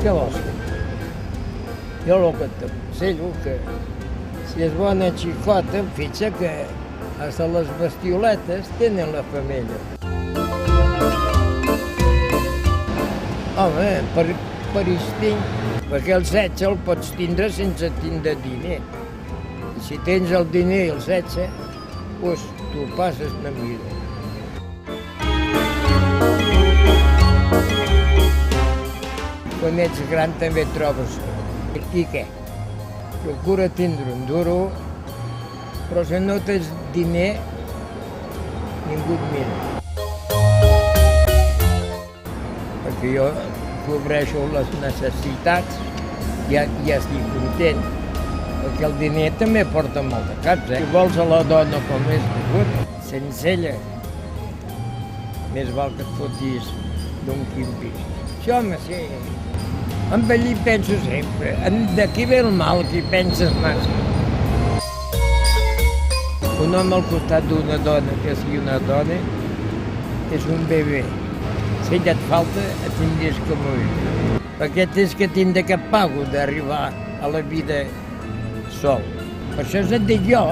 Què vols fer? Jo el que t'aconsello que si és bona xicota, fixa que hasta les bestioletes tenen la femella. Home, per instint, perquè el sexe el pots tindre sense tindre diner. I si tens el diner i el sexe, doncs tu passes una mida. Quan ets gran també trobes. I què? Procura tindre un duro, però si no tens diner, ningú et mira. Perquè jo cobreixo les necessitats i ja estic content. Perquè el diner també porta molt de caps, Si vols a la dona com és degut, sense ella, més val que et fotis d'un quimpis. Sí, home, sí. Amb ell hi penso sempre. D'aquí ve el mal, que hi penses massa. Un home al costat d'una dona, que sigui una dona, és un bebè. Si ella et falta, et tindries que morir. Perquè tens que tindre cap pago d'arribar a la vida sol. Per això et dic jo,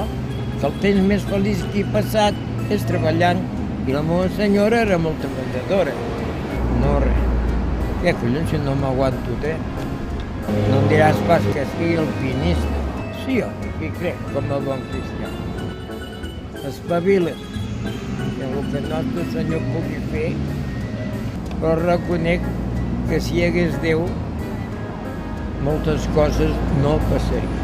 que el temps més feliç que he passat és treballant. I la meva senyora era molt treballadora. No res. Què collons, si no m'aguanto, No em diràs pas que sigui alpinista. Sí, home, qui crec, com a bon cristià. Espavila't, que el que el nostre Senyor pugui fer, però reconec que si hi hagués Déu, moltes coses no passarien.